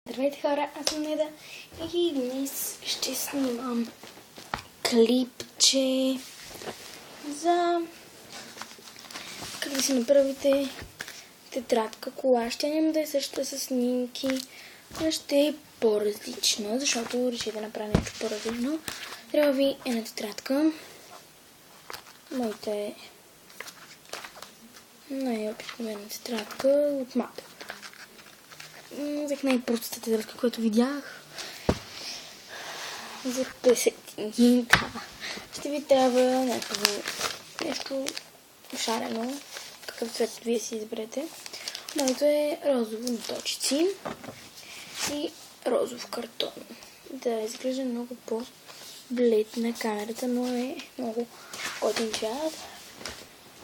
Здравейте хора, аз съм Неда и днес ще снимам клипче за как да си направите тетрадка, колаж. Тя няма да е същата с снимки, но ще е по-различна, защото реших да направя нещо по-различно. Трябва ви една тетрадка. Моята е най-обикновена тетрадка от мапа. Взех най-простата тетрадка, която видях. За 50. Ще ви трябва нещо шарено. Какъв цвет вие си изберете. Моето е розово на точици и розов картон. Да, изглежда много по-блед на камерата, но е много готин цвят.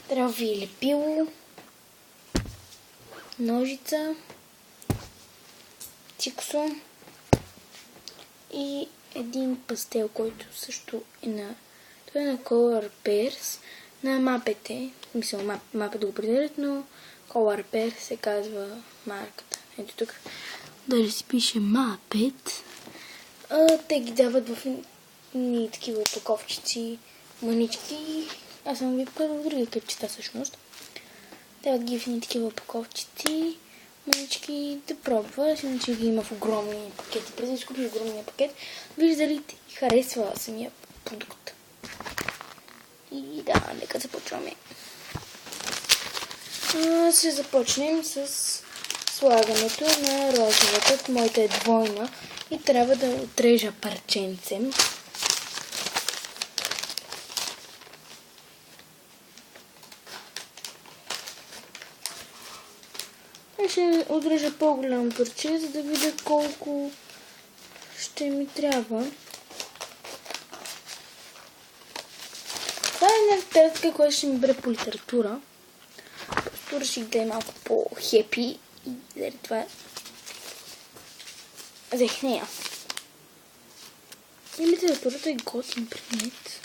Трябва ви лепило, ножица, циксо и един пастел, който също е на... Той е на Color Pears, на мапете. Мисля, мапе да го определят, но Color Pears се казва марката. Ето тук даже си пише мапет. Те ги дават в ни такива опаковчици, манички. Аз съм ви показвала в други клипчета всъщност. Дават ги в ни такива опаковчици, манички, да пробва, иначе ги има в огромни пакети. Преди да купиш огромния пакет, виж дали ти харесва самия продукт. И да, нека започваме. Ще започнем с слагането на розовата. Моята е двойна и трябва да отрежа парченцем. Ще отрежа по-голямо парче, за да видя колко ще ми трябва. Това е една тетрадка, която ще ми бъде по литература. Просто реших да е малко по-хепи и заради това взех нея. И литературата е готин предмет.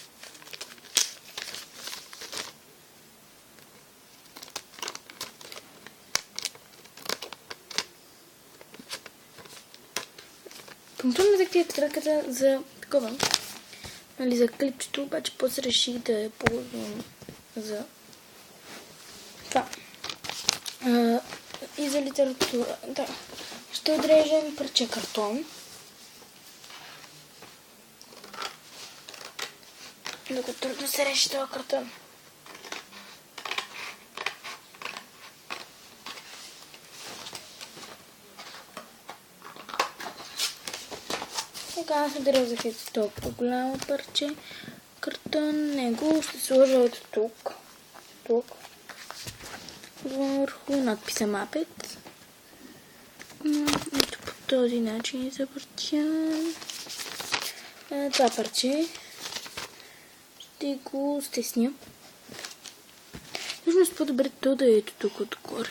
Първото ме взех тетрадката за такова, нали, за клипчето, обаче после реших да я ползвам за това. И за литература. Да. Ще отрежем парче картон. Много трудно се реши този картон. Така, аз отрезах това по-голямо парче картон. Него ще сложа ето тук. Върху надписа мапет. Ето по този начин завъртя. Това парче ще го стесня. Нужно по-добре то да е ето тук отгоре.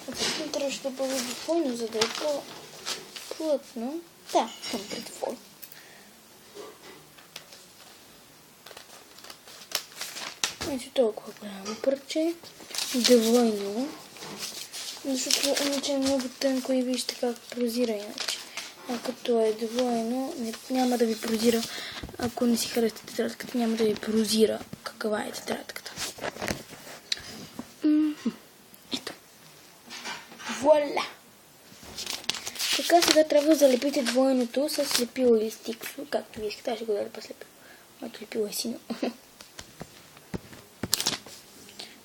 Обаче трябваше да бъде двойно, за да е по-плътно. Да, към предвой. Ето толкова голямо парче. Двойно. Защото иначе е много тънко и вижте как прозира иначе. А като е двойно, няма да ви прозира. Ако не си харесате тетрадката, няма да ви прозира каква е тетрадката. Ето. Вуаля! Така сега трябва да залепите двойното с лепило или стиксо, както ви искате. Аз ще го да слепя. Моето лепило е сино.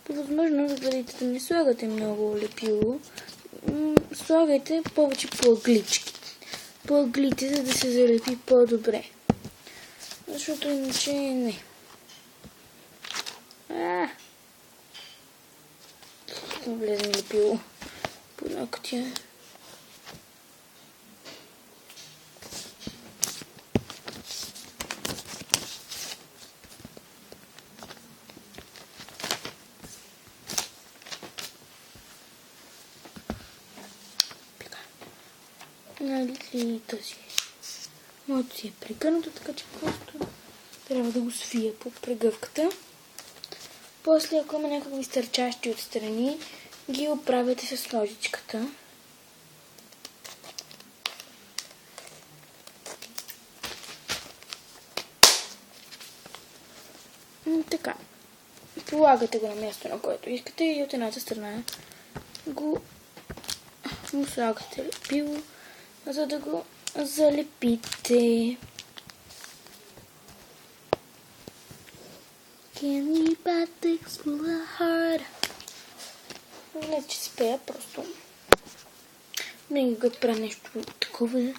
По възможност, да не слагате много лепило, слагайте повече по-аглички. По-аглите, за да се залепи по-добре. Защото иначе не. Влезе ми лепило по ногтя. Нали тази. Моето си е прегърнато, така че просто трябва да го свия по прегъвката. После, ако има някакви стърчащи отстрани, ги оправяте с ножичката. Така. Полагате го на място, на което искате и от едната страна му слагате лепило, за да го залепите. Can you but explore hard? Не, че си пея, просто не го правя нещо такова.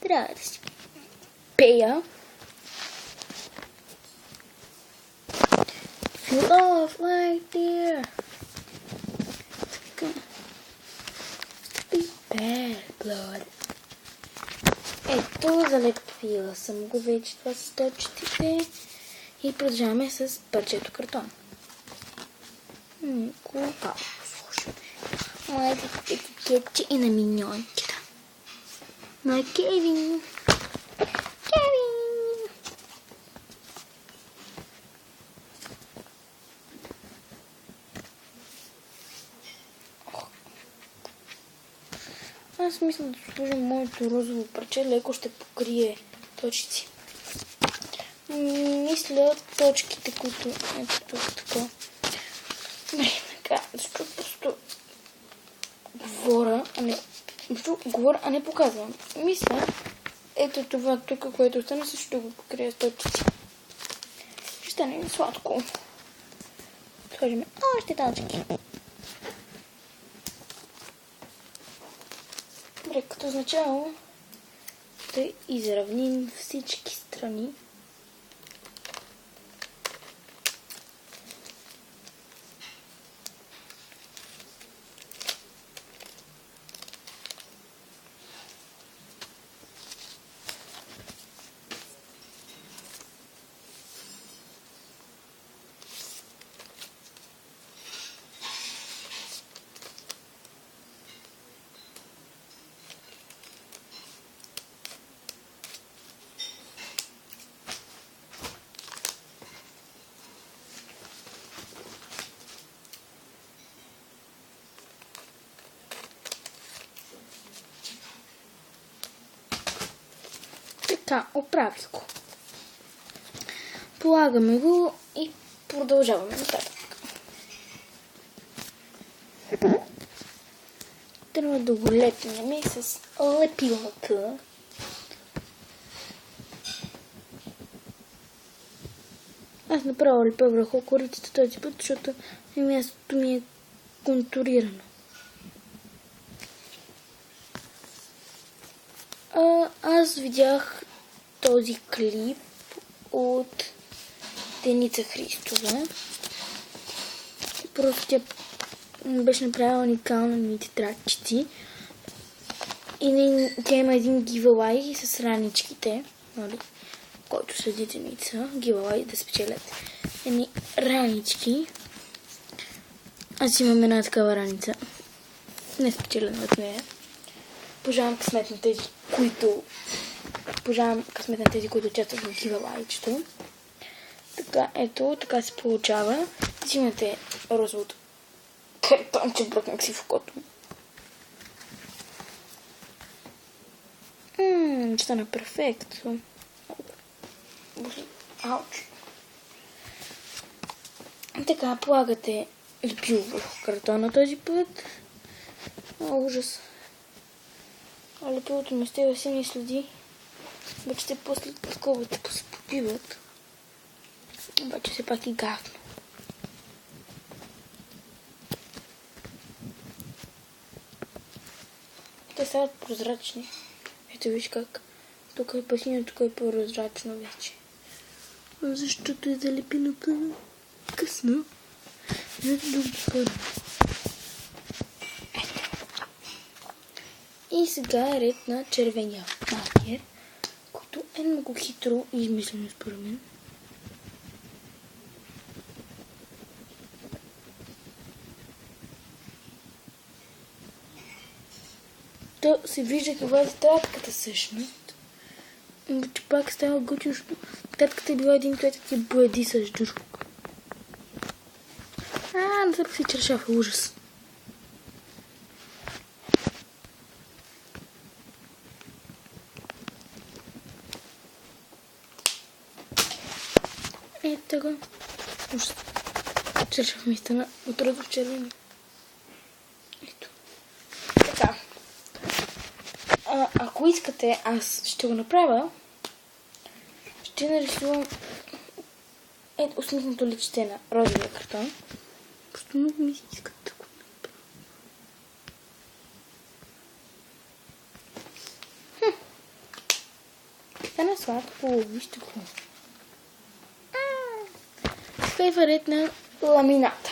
Трябва да си пея. Feel off right there. Be bad blood. Ето, залепила съм го вече. Това са точките. И продължаваме с парчето картон. Купа. Моите етикетче и на миньонките. На Кевин. Кевин. Аз мисля да сложим моето розово парче. Леко ще покрие точици. Мисля точките, които ето тук така. Така, защото просто говоря, а не показвам. Мисля, ето това тук, което остане, също ще го покрия с точици. Ще стане сладко. Сложим още точки. Добре, като начало да изравним всички страни. Така, оправих го. Полагаме го и продължаваме нататък. Трябва да го лепнем с лепилата. Аз направо лепя върху корицата този път, защото мястото ми е контурирано. Аз видях този клип от Деница Христова. Просто тя беше направила уникална мини тетрадчици. И тя има един giveaway с раничките, нали, който следи Деница. Giveaway да спечелят едни ранички. Аз имам една такава раница. Не спечелена от нея. Пожелавам късмет на тези, които участват в giveaway-чето. Така, ето, така се получава. Взимате розовото картонче, бръкнах си в окото. Стана перфектно. Ауч. Така, полагате лепило върху картона този път. Ужас. Лепилото ми стига сини следи. Обаче после таковата се попиват. Обаче все пак и гафно. Те стават прозрачни. Ето виж как. Тук е пасина, тук е по-прозрачно вече. Защото е залепено късно. И сега е ред на червения маркер, който е много хитро и измислено според мен. То се вижда каква е тетрадката всъщност. Обаче пак става готино, защото тетрадката е била един клетък и блади с друг. Не се си чершафа, ужас. Ето го. Чершах ми стана от родов червени. Ето. Така. Ако искате, аз ще го направя. Ще нарисувам усмихнато личце на розовия картон. Просто много ми се искат да го направя. Стана сладко. Вижте го. Сега е ред на ламината.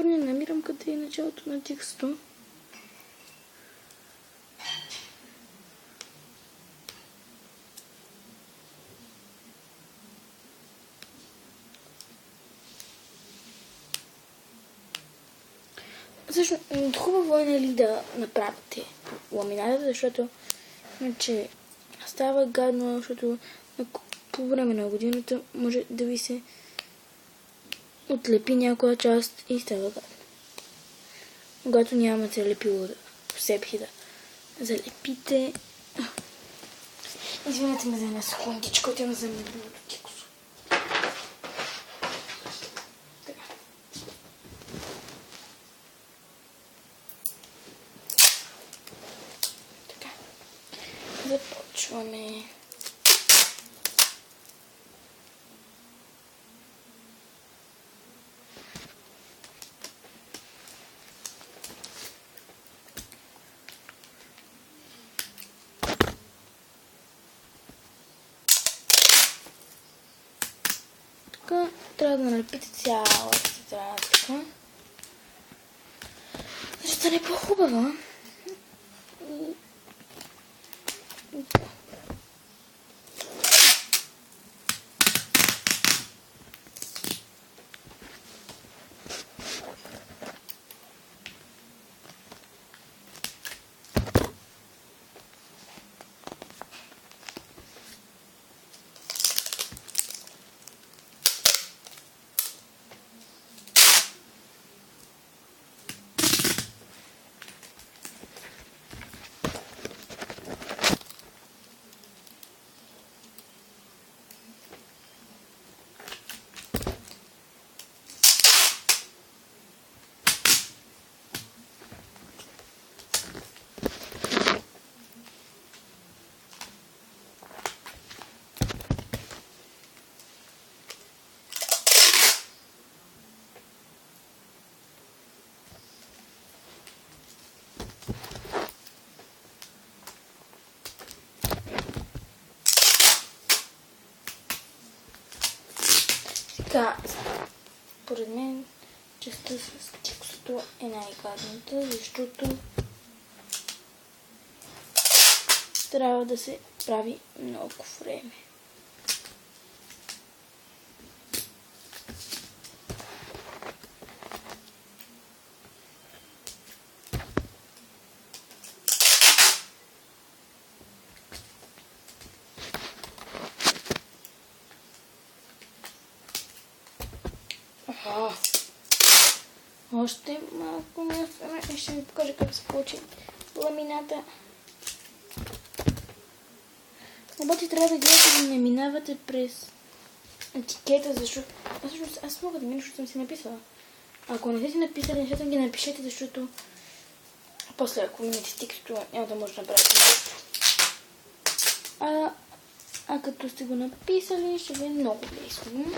Не намирам къде е началото на текста. Също, хубаво е нали да направите ламината, защото иначе става гадно, защото по време на годината може да ви се отлепи някоя част и става гадно. Когато нямате лепило в себе си да залепите. Извинете ме за една секундичка, отивам за мебилото тиксо. Така. Започваме. Трябва да налепите цялата тетрадка. За да стане по-хубава. Така, според мен частта с текстото е най-гадната, защото трябва да се прави много време. Още малко място и ще ви покажа как се получи ламината. Обаче трябва да гледате да не минавате през етикета, защото аз мога да мина, защото съм си написала. Ако не сте си написали нещата, ги напишете, защото после ако минете стикото, няма да може да направите нещо. А като сте го написали, ще ви е много лесно.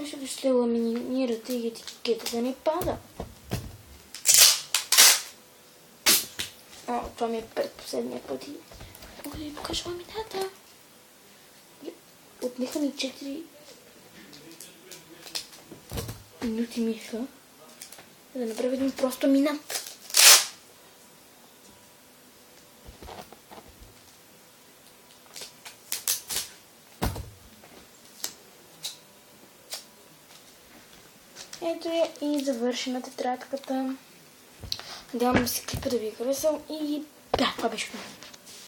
Защото ще ламинирате и етикета да не пада. Това ми е предпоследния път и мога да ви покажа ламината. Отнеха ми 4 минути мисля, за да направя един прост ламинат. Ето е и завършена тетрадката. Надявам се клипа да ви е харесал и да, това беше.